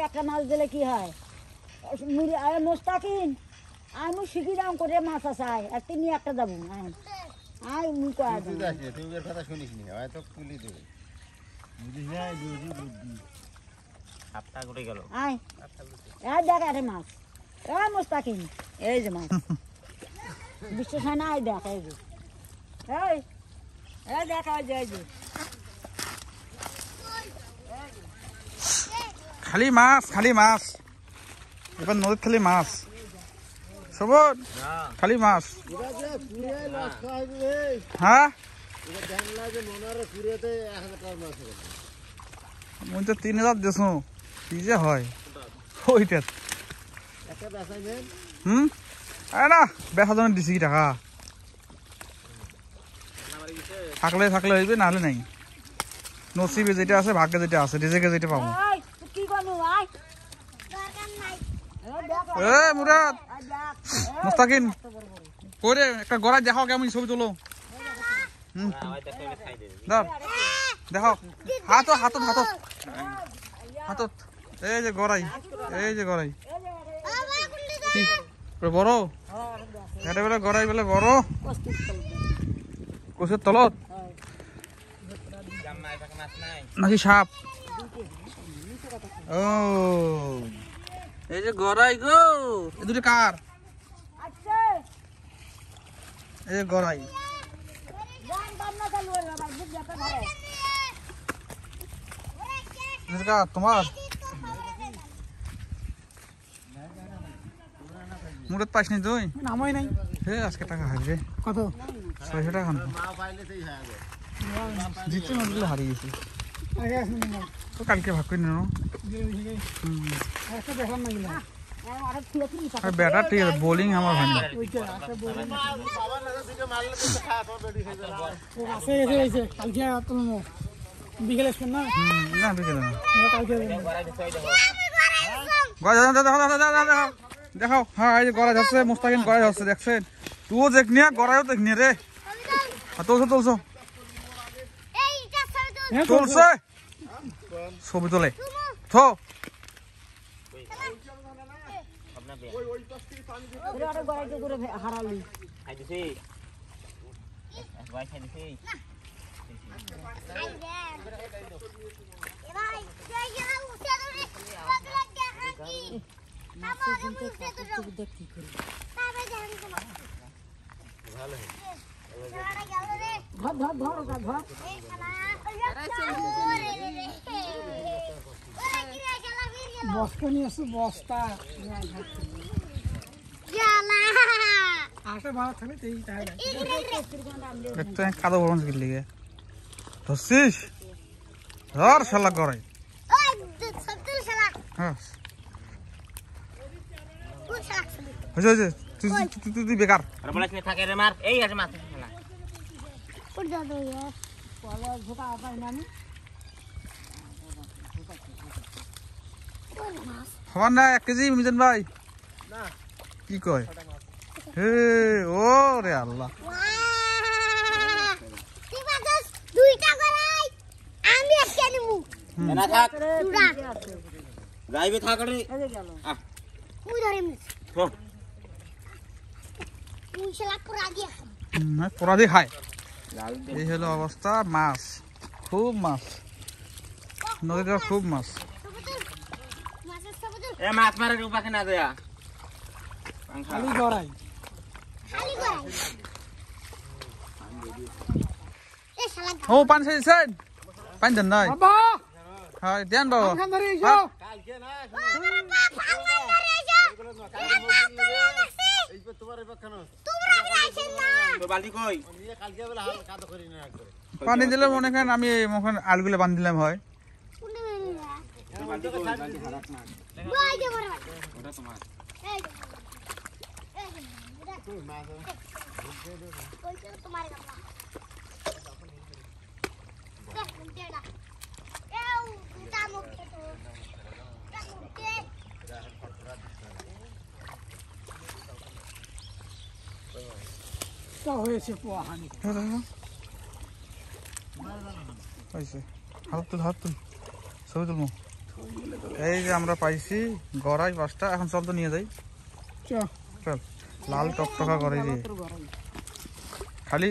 একটা মাছ দিলে কি হয় মোস্তাকিন আমি শিখি দাম করে মাছ আসাই আর তিনি একটা যাবো আই মুই কয়া তুই এর কথা শুনিস নি হয়তো পুলি দেবে বুঝিস না হাতটা ঘুরে গেল আই দেখ আরে মাছ মোস্তাকিন এই যে মাছ বিশ্বাস হয় না এই দেখ এই যে এই দেখ এই যে খালি মাছ এবার নদীর খালি মাছ সবর খালি মাছ হ্যাঁ মুই তো 3000 দেছো কি যে হয় ওইটা আরে না বেচা জন্য দিছি টাকা থাকলে হইবে নাহলে নাই নসিবে যেটা আছে ভাগ্যে যেটা আছে রিজেকে যেটা পাবো এ মুরাদ মুস্তাকিন করে একটা গড়া দেখাও কেমন ছবি তোলো দেখাও হাতত এই যে গড়াই বড় এটা বেলা গড়াই বেলা বড় কোষের তলত নাকি সাপ ও এই যে গড়াই গো এ দুটো কার এই যে গড়াই তোমার মুরত পাইসনি তুই নামাই নাই হে আজকে টাকা হারবে কত 600 টাকা জিততে না দিলে হারিয়ে গেছি তো কালকে ভাগ করে নেন ব্যাটার ঠিক আছে বোলিং আমার হয় না বিকেলে না বিকেলে না দেখো হ্যাঁ এই যে গড়াই যাচ্ছে মুস্তাকিন গড়াই যাচ্ছে দেখছেন তুইও দেখ নিয়ে গড়াইও দেখ নিয়ে রে তুলছো তুলছে ছবি তোলে থো বস্তা নিয়ে আসছে বস্তা আসে ভালো থাকলে কাদো বরঞ্চ কিনলি ধরছিস ধর শালা গড়াই তুই বেকার হবার না 1 কেজি মিজান ভাই কি কয় হে ও রে আল্লাহ পোড়া দিয়ে খায় এই হলো অবস্থা মাছ খুব মাছ নদীতে খুব মাছ মাছ মারার উপায় না দেয়া খালি গড়াই ও পানি খাইছেন পানি দেন নাই হ্যাঁ দেন বাবা পানি দিলে মনে করেন আমি আলগুলো বান্ধ দিলাম হয় হয়েছে পোহানি হাত তুল ছবি তুলবো এই যে আমরা পাইছি গড়াই মাছটা, এখন চল তো নিয়ে যাই। চ চল, লাল টকটকা গড়াই দিয়ে খালি